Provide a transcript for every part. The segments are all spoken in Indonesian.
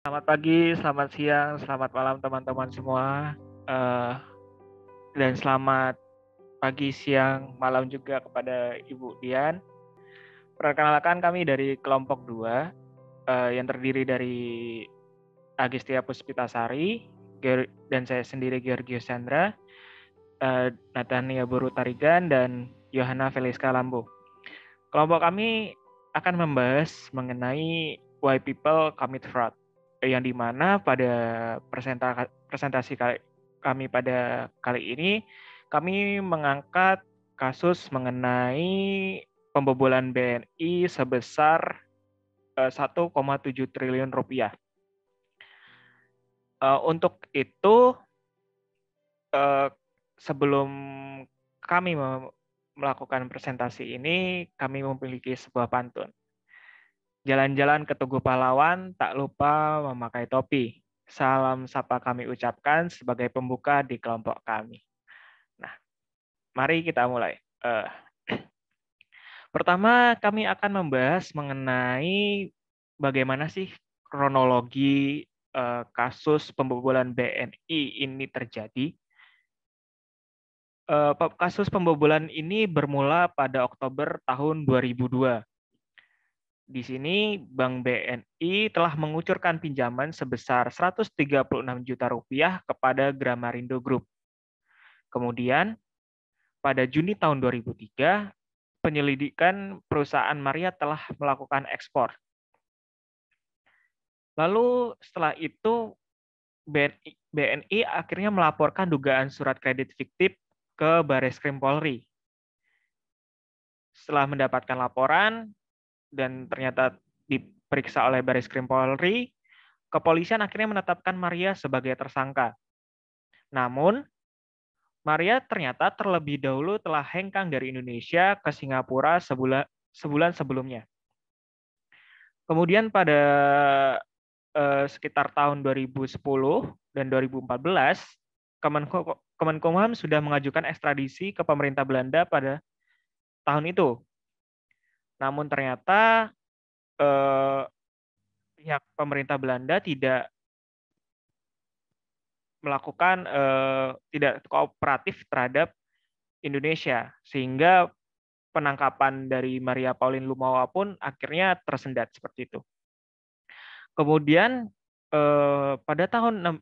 Selamat pagi, selamat siang, selamat malam teman-teman semua. Eh, dan selamat pagi, siang, malam juga kepada Ibu Dian. Perkenalkan kami dari kelompok 2 yang terdiri dari Agistia Puspitasari dan saya sendiri Georgios Chandra, Natania Buru Tarigan, dan Yohana Feliska Lambo. Kelompok kami akan membahas mengenai why people commit fraud, yang dimana pada presentasi kami pada kali ini, kami mengangkat kasus mengenai pembobolan BNI sebesar 1,7 triliun rupiah. Untuk itu, sebelum kami melakukan presentasi ini, kami memiliki sebuah pantun. Jalan-jalan ke Tugu Pahlawan, tak lupa memakai topi. Salam sapa kami ucapkan sebagai pembuka di kelompok kami. Nah, mari kita mulai. Pertama, kami akan membahas mengenai bagaimana sih kronologi kasus pembobolan BNI ini terjadi. Kasus pembobolan ini bermula pada Oktober tahun 2002. Di sini Bank BNI telah mengucurkan pinjaman sebesar 136 juta rupiah kepada Gramarindo Group. Kemudian, pada Juni tahun 2003, penyelidikan perusahaan Maria telah melakukan ekspor. Lalu setelah itu, BNI akhirnya melaporkan dugaan surat kredit fiktif ke Bareskrim Polri. Setelah mendapatkan laporan dan ternyata diperiksa oleh Bareskrim Polri, kepolisian akhirnya menetapkan Maria sebagai tersangka. Namun, Maria ternyata terlebih dahulu telah hengkang dari Indonesia ke Singapura sebulan sebelumnya. Kemudian pada sekitar tahun 2010 dan 2014, Kemenkumham sudah mengajukan ekstradisi ke pemerintah Belanda pada tahun itu. Namun ternyata pihak pemerintah Belanda tidak melakukan tidak kooperatif terhadap Indonesia, sehingga penangkapan dari Maria Pauline Lumawa pun akhirnya tersendat seperti itu. Kemudian pada tahun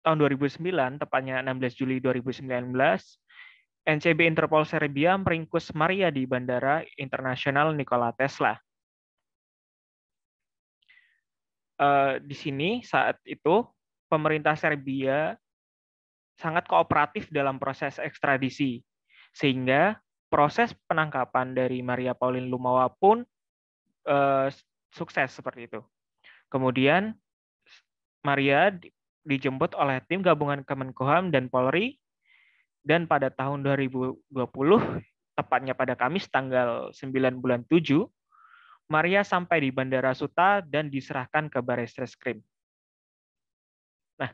2009, tepatnya 16 Juli 2019, NCB Interpol Serbia meringkus Maria di Bandara Internasional Nikola Tesla. Di sini saat itu pemerintah Serbia sangat kooperatif dalam proses ekstradisi, sehingga proses penangkapan dari Maria Pauline Lumawa pun sukses seperti itu. Kemudian Maria dijemput oleh tim gabungan Kemenkumham dan Polri, dan pada tahun 2020, tepatnya pada Kamis tanggal 9 bulan 7, Maria sampai di Bandara Suta dan diserahkan ke Barreskrim. Nah,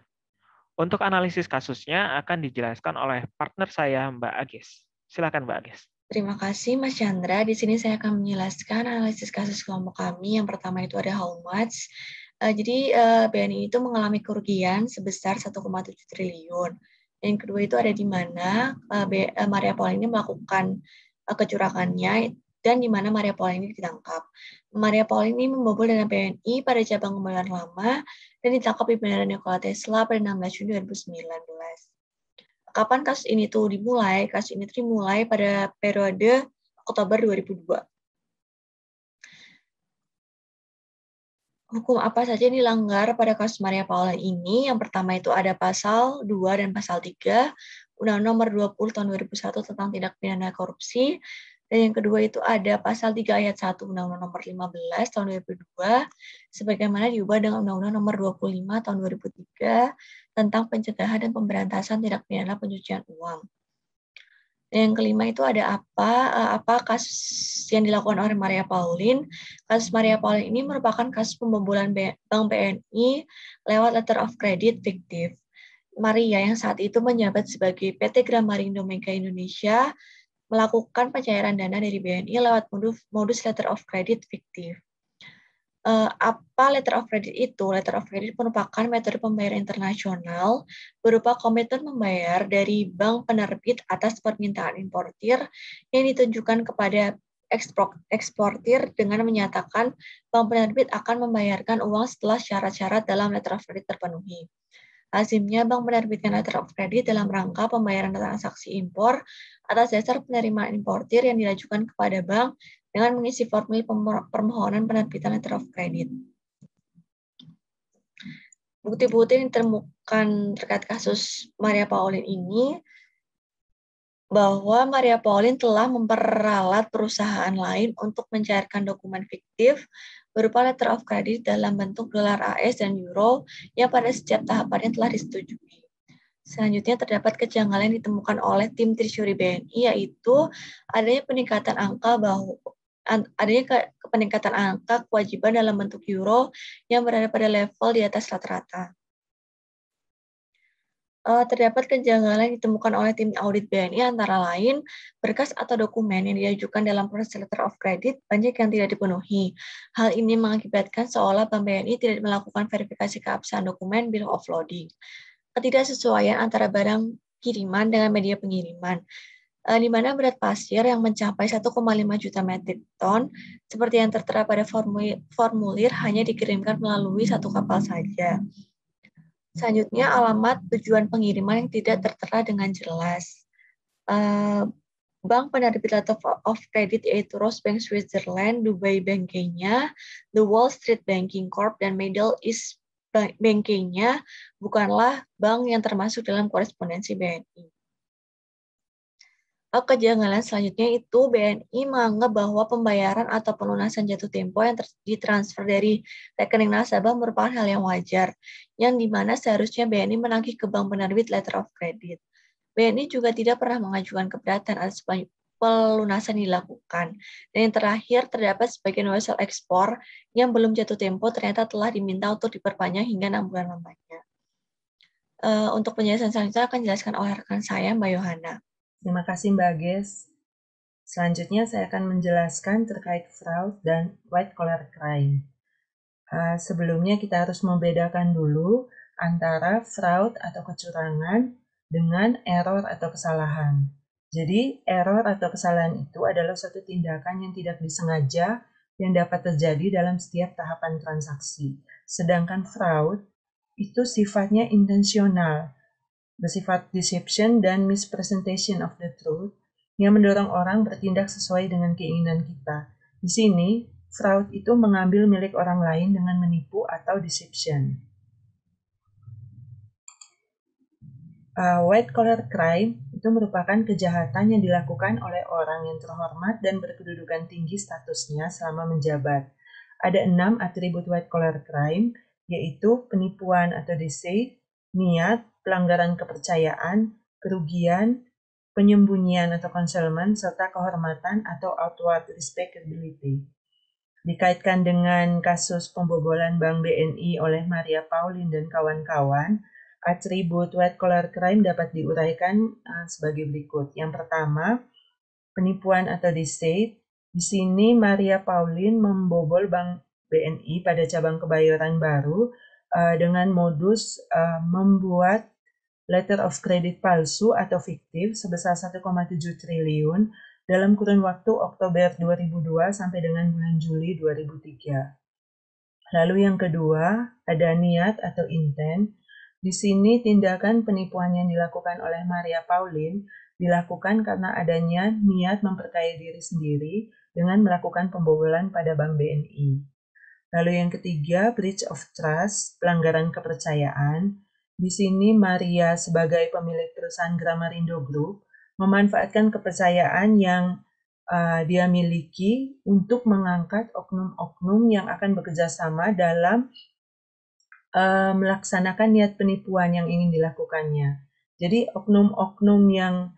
untuk analisis kasusnya akan dijelaskan oleh partner saya, Mbak Agis. Silakan, Mbak Agis. Terima kasih, Mas Chandra. Di sini saya akan menjelaskan analisis kasus kelompok kami. Yang pertama itu ada how much. Jadi BNI itu mengalami kerugian sebesar 1,7 triliun. Yang kedua itu ada di mana Maria Pauline ini melakukan kecurangannya dan di mana Maria Pauline ini ditangkap. Maria Pauline ini membobol dana BNI pada cabang Kebayoran Lama dan ditangkap di Bandara Nikola Tesla pada 16 Juni 2019. Kapan kasus ini tuh dimulai? Kasus ini dimulai pada periode Oktober 2002. Hukum apa saja yang dilanggar pada kasus Maria Pauline ini? Yang pertama itu ada pasal 2 dan pasal 3 Undang-Undang Nomor 20 tahun 2001 tentang tindak pidana korupsi. Dan yang kedua itu ada pasal 3 ayat 1 Undang-Undang Nomor 15 tahun 2002 sebagaimana diubah dengan Undang-Undang Nomor 25 tahun 2003 tentang pencegahan dan pemberantasan tindak pidana pencucian uang. Dan yang kelima itu ada apa kasus yang dilakukan oleh Maria Pauline. Kasus Maria Pauline ini merupakan kasus pembobolan Bank BNI lewat letter of credit fiktif. Maria yang saat itu menjabat sebagai PT Gramarindo Mega Indonesia melakukan pencairan dana dari BNI lewat modus letter of credit fiktif. Apa letter of credit itu? Letter of credit merupakan metode pembayaran internasional berupa komitmen membayar dari bank penerbit atas permintaan importir yang ditunjukkan kepada eksportir dengan menyatakan bank penerbit akan membayarkan uang setelah syarat-syarat dalam letter of credit terpenuhi. Lazimnya bank menerbitkan letter of credit dalam rangka pembayaran transaksi impor atas dasar penerimaan importir yang diajukan kepada bank dengan mengisi formulir permohonan penerbitan letter of credit. Bukti-bukti yang ditemukan terkait kasus Maria Pauline ini bahwa Maria Pauline telah memperalat perusahaan lain untuk mencairkan dokumen fiktif berupa letter of credit dalam bentuk dolar AS dan euro yang pada setiap tahapannya telah disetujui. Selanjutnya terdapat kejanggalan yang ditemukan oleh tim Treasury BNI, yaitu adanya peningkatan angka kewajiban dalam bentuk euro yang berada pada level di atas rata-rata. Terdapat kejanggalan yang ditemukan oleh tim audit BNI antara lain berkas atau dokumen yang diajukan dalam proses letter of credit banyak yang tidak dipenuhi. Hal ini mengakibatkan seolah Bank BNI tidak melakukan verifikasi keabsahan dokumen bill of loading. Ketidaksesuaian antara barang kiriman dengan media pengiriman, di mana berat pasir yang mencapai 1,5 juta metrik ton, seperti yang tertera pada formulir hanya dikirimkan melalui satu kapal saja. Selanjutnya, alamat tujuan pengiriman yang tidak tertera dengan jelas. Bank penerbit letter of credit yaitu Rosebank Switzerland, Dubai Bank-nya, The Wall Street Banking Corp, dan Middle East Bank-nya bukanlah bank yang termasuk dalam korespondensi BNI. Kejanggalan selanjutnya itu BNI menganggap bahwa pembayaran atau pelunasan jatuh tempo yang ditransfer dari rekening nasabah merupakan hal yang wajar, yang dimana seharusnya BNI menagih ke bank penerbit letter of credit. BNI juga tidak pernah mengajukan keberatan atas pelunasan dilakukan. Dan yang terakhir, terdapat sebagian vessel ekspor yang belum jatuh tempo ternyata telah diminta untuk diperpanjang hingga 6 bulan lamanya. Untuk penjelasan selanjutnya akan dijelaskan oleh rekan saya, Mbak Yohana. Terima kasih Mbak Ges. Selanjutnya saya akan menjelaskan terkait fraud dan white collar crime. Sebelumnya kita harus membedakan dulu antara fraud atau kecurangan dengan error atau kesalahan. Jadi, error atau kesalahan itu adalah suatu tindakan yang tidak disengaja yang dapat terjadi dalam setiap tahapan transaksi. Sedangkan fraud itu sifatnya intensional, bersifat deception dan mispresentation of the truth yang mendorong orang bertindak sesuai dengan keinginan kita. Di sini, fraud itu mengambil milik orang lain dengan menipu atau deception. White collar crime itu merupakan kejahatan yang dilakukan oleh orang yang terhormat dan berkedudukan tinggi statusnya selama menjabat. Ada 6 atribut white collar crime, yaitu penipuan atau deceit, niat, pelanggaran kepercayaan, kerugian, penyembunyian atau concealment, serta kehormatan atau outward respectability. Dikaitkan dengan kasus pembobolan Bank BNI oleh Maria Pauline dan kawan-kawan, atribut white collar crime dapat diuraikan sebagai berikut. Yang pertama, penipuan atau deceit. Di sini Maria Pauline membobol Bank BNI pada cabang Kebayoran Baru dengan modus membuat letter of credit palsu atau fiktif sebesar 1,7 triliun dalam kurun waktu Oktober 2002 sampai dengan bulan Juli 2003. Lalu yang kedua, ada niat atau intent. Di sini tindakan penipuan yang dilakukan oleh Maria Pauline dilakukan karena adanya niat memperkaya diri sendiri dengan melakukan pembobolan pada Bank BNI. Lalu yang ketiga, breach of trust, pelanggaran kepercayaan. Di sini Maria sebagai pemilik perusahaan Gramarindo Group memanfaatkan kepercayaan yang dia miliki untuk mengangkat oknum-oknum yang akan bekerja sama dalam melaksanakan niat penipuan yang ingin dilakukannya. Jadi oknum-oknum yang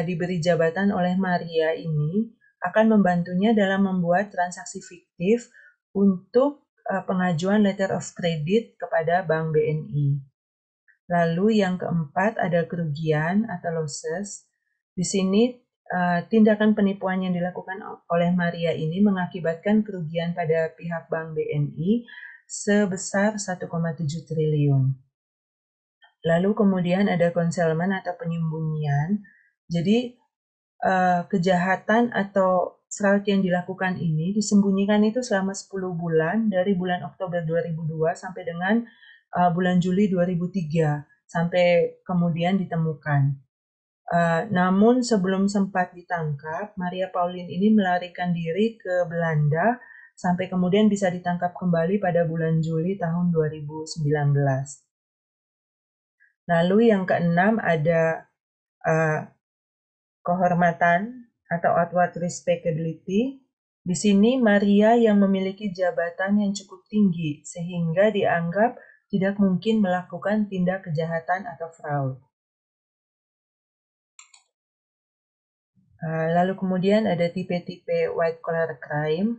diberi jabatan oleh Maria ini akan membantunya dalam membuat transaksi fiktif untuk pengajuan letter of credit kepada Bank BNI. Lalu yang keempat ada kerugian atau losses. Di sini tindakan penipuan yang dilakukan oleh Maria ini mengakibatkan kerugian pada pihak Bank BNI sebesar 1,7 triliun. Lalu kemudian ada concealment atau penyembunyian. Jadi kejahatan atau fraud yang dilakukan ini disembunyikan itu selama 10 bulan dari bulan Oktober 2002 sampai dengan bulan Juli 2003 sampai kemudian ditemukan. Namun sebelum sempat ditangkap, Maria Pauline ini melarikan diri ke Belanda sampai kemudian bisa ditangkap kembali pada bulan Juli tahun 2019. Lalu yang keenam ada kehormatan atau outward respectability. Di sini Maria yang memiliki jabatan yang cukup tinggi sehingga dianggap tidak mungkin melakukan tindak kejahatan atau fraud. Lalu kemudian ada tipe-tipe white collar crime,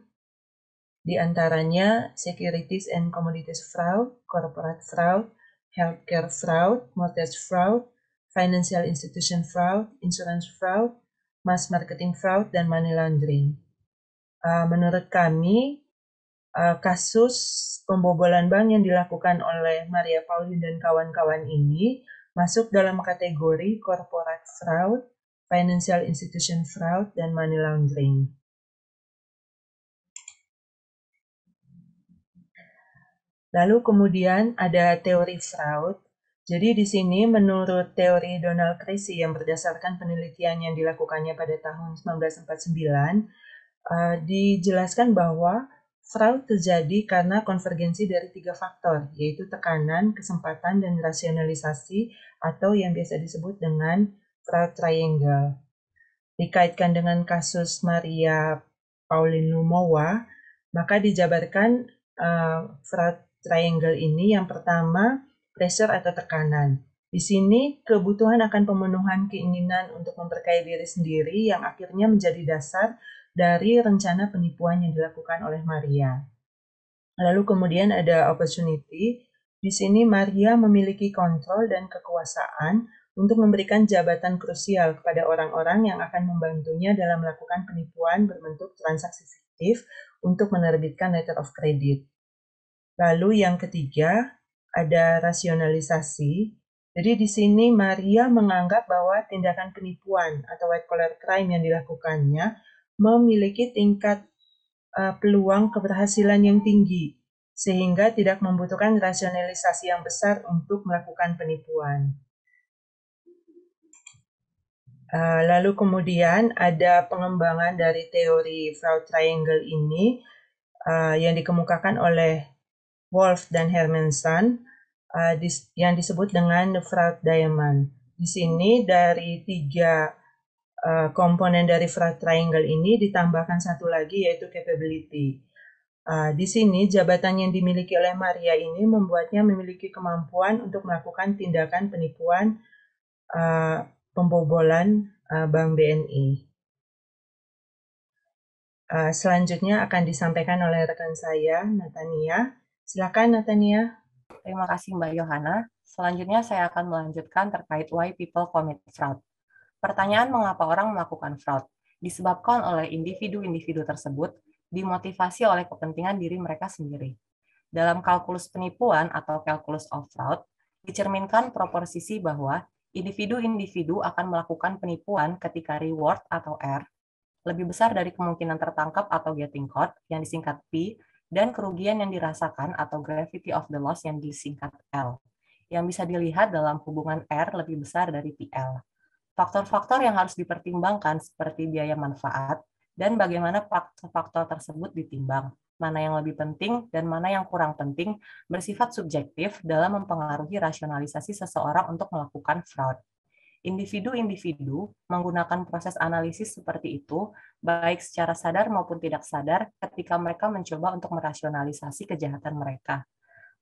di antaranya securities and commodities fraud, corporate fraud, healthcare fraud, mortgage fraud, financial institution fraud, insurance fraud, mass marketing fraud, dan money laundering. Menurut kami, kasus pembobolan bank yang dilakukan oleh Maria Pauline dan kawan-kawan ini masuk dalam kategori corporate fraud, financial institution fraud, dan money laundering. Lalu kemudian ada teori fraud. Jadi di sini menurut teori Donald Creasy yang berdasarkan penelitian yang dilakukannya pada tahun 1949, dijelaskan bahwa fraud terjadi karena konvergensi dari 3 faktor, yaitu tekanan, kesempatan, dan rasionalisasi atau yang biasa disebut dengan fraud triangle. Dikaitkan dengan kasus Maria Pauline Lumowa, maka dijabarkan fraud triangle ini yang pertama pressure atau tekanan. Di sini kebutuhan akan pemenuhan keinginan untuk memperkaya diri sendiri yang akhirnya menjadi dasar dari rencana penipuan yang dilakukan oleh Maria. Lalu kemudian ada opportunity. Di sini Maria memiliki kontrol dan kekuasaan untuk memberikan jabatan krusial kepada orang-orang yang akan membantunya dalam melakukan penipuan berbentuk transaksi fiktif untuk menerbitkan letter of credit. Lalu yang ketiga, ada rasionalisasi. Jadi di sini Maria menganggap bahwa tindakan penipuan atau white collar crime yang dilakukannya memiliki tingkat peluang keberhasilan yang tinggi, sehingga tidak membutuhkan rasionalisasi yang besar untuk melakukan penipuan. Lalu kemudian ada pengembangan dari teori fraud triangle ini yang dikemukakan oleh Wolf dan Hermanson yang disebut dengan fraud diamond. Di sini dari 3 komponen dari fraud triangle ini ditambahkan satu lagi yaitu capability. Di sini jabatan yang dimiliki oleh Maria ini membuatnya memiliki kemampuan untuk melakukan tindakan penipuan pembobolan Bank BNI. Selanjutnya akan disampaikan oleh rekan saya, Natania. Silakan, Natania. Terima kasih, Mbak Yohana. Selanjutnya saya akan melanjutkan terkait why people commit fraud. Pertanyaan mengapa orang melakukan fraud disebabkan oleh individu-individu tersebut dimotivasi oleh kepentingan diri mereka sendiri. Dalam kalkulus penipuan atau calculus of fraud, dicerminkan proporsi bahwa individu-individu akan melakukan penipuan ketika reward atau R lebih besar dari kemungkinan tertangkap atau getting caught yang disingkat P dan kerugian yang dirasakan atau gravity of the loss yang disingkat L, yang bisa dilihat dalam hubungan R lebih besar dari PL. Faktor-faktor yang harus dipertimbangkan seperti biaya manfaat dan bagaimana faktor tersebut ditimbang, mana yang lebih penting dan mana yang kurang penting bersifat subjektif dalam mempengaruhi rasionalisasi seseorang untuk melakukan fraud. Individu-individu menggunakan proses analisis seperti itu, baik secara sadar maupun tidak sadar, ketika mereka mencoba untuk merasionalisasi kejahatan mereka.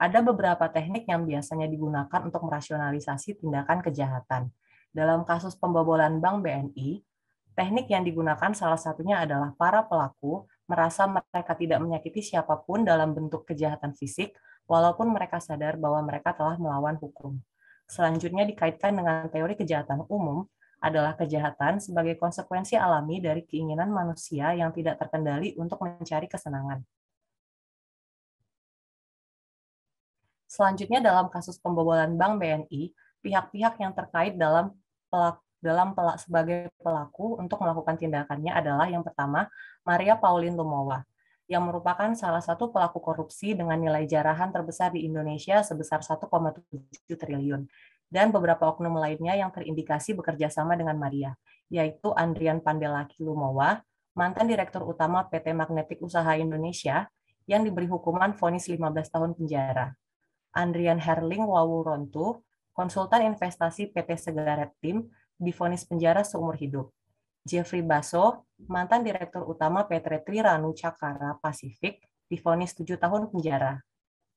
Ada beberapa teknik yang biasanya digunakan untuk merasionalisasi tindakan kejahatan. Dalam kasus pembobolan Bank BNI, teknik yang digunakan salah satunya adalah para pelaku merasa mereka tidak menyakiti siapapun dalam bentuk kejahatan fisik, walaupun mereka sadar bahwa mereka telah melawan hukum. Selanjutnya dikaitkan dengan teori kejahatan umum, adalah kejahatan sebagai konsekuensi alami dari keinginan manusia yang tidak terkendali untuk mencari kesenangan. Selanjutnya dalam kasus pembobolan Bank BNI, pihak-pihak yang terkait sebagai pelaku untuk melakukan tindakannya adalah yang pertama, Maria Pauline Lumowa, yang merupakan salah satu pelaku korupsi dengan nilai jarahan terbesar di Indonesia sebesar 1,7 triliun, dan beberapa oknum lainnya yang terindikasi bekerja sama dengan Maria, yaitu Andrian Pandelaki Lumowa, mantan Direktur Utama PT Magnetik Usaha Indonesia, yang diberi hukuman vonis 15 tahun penjara. Andrian Herling Wawurontu, konsultan investasi PT Segaret Tim, divonis penjara seumur hidup. Jeffrey Basso, mantan Direktur Utama PT Triranu Cakara Pasifik, divonis 7 tahun penjara.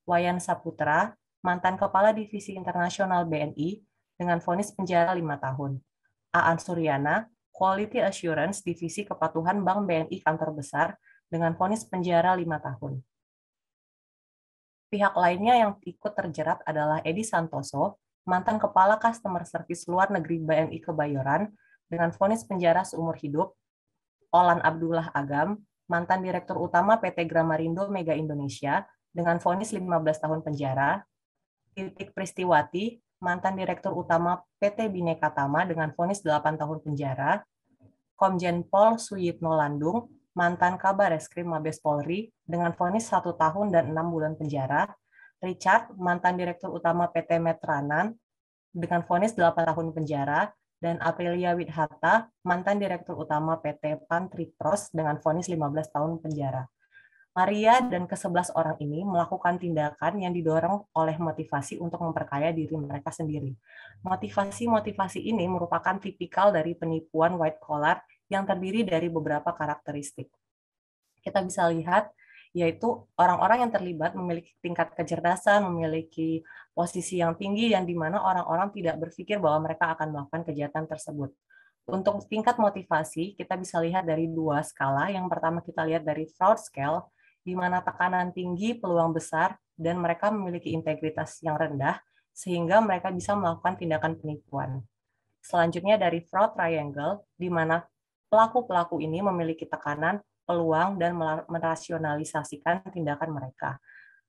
Wayan Saputra, mantan Kepala Divisi Internasional BNI, dengan vonis penjara 5 tahun. Aan Suryana, Quality Assurance Divisi Kepatuhan Bank BNI Kantor Besar, dengan vonis penjara 5 tahun. Pihak lainnya yang ikut terjerat adalah Edi Santoso, mantan Kepala Customer Service Luar Negeri BNI Kebayoran, dengan vonis penjara seumur hidup. Olan Abdullah Agam, mantan Direktur Utama PT Gramarindo Mega Indonesia, dengan vonis 15 tahun penjara. Titik Pristiwati, mantan Direktur Utama PT Bhinneka Tama, dengan vonis 8 tahun penjara. Komjen Pol Suyitno Landung, mantan Kabar Eskrim Mabes Polri, dengan vonis 1 tahun dan 6 bulan penjara. Richard, mantan Direktur Utama PT Metranan, dengan vonis 8 tahun penjara. Dan Aprilia Widhatta, mantan Direktur Utama PT Pantripros, dengan vonis 15 tahun penjara. Maria dan ke-11 orang ini melakukan tindakan yang didorong oleh motivasi untuk memperkaya diri mereka sendiri. Motivasi-motivasi ini merupakan tipikal dari penipuan white collar yang terdiri dari beberapa karakteristik. Kita bisa lihat yaitu orang-orang yang terlibat memiliki tingkat kecerdasan, memiliki posisi yang tinggi, yang dimana orang-orang tidak berpikir bahwa mereka akan melakukan kejahatan tersebut. Untuk tingkat motivasi, kita bisa lihat dari 2 skala. Yang pertama kita lihat dari fraud scale, di mana tekanan tinggi, peluang besar, dan mereka memiliki integritas yang rendah, sehingga mereka bisa melakukan tindakan penipuan. Selanjutnya dari fraud triangle, di mana pelaku-pelaku ini memiliki tekanan, peluang, dan merasionalisasikan tindakan mereka.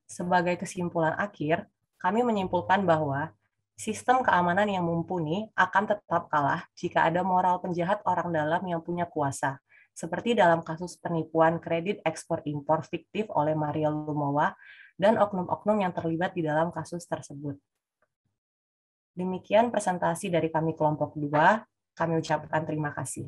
Sebagai kesimpulan akhir, kami menyimpulkan bahwa sistem keamanan yang mumpuni akan tetap kalah jika ada moral penjahat orang dalam yang punya kuasa, seperti dalam kasus penipuan kredit ekspor-impor fiktif oleh Maria Lumowa dan oknum-oknum yang terlibat di dalam kasus tersebut. Demikian presentasi dari kami kelompok 2, kami ucapkan terima kasih.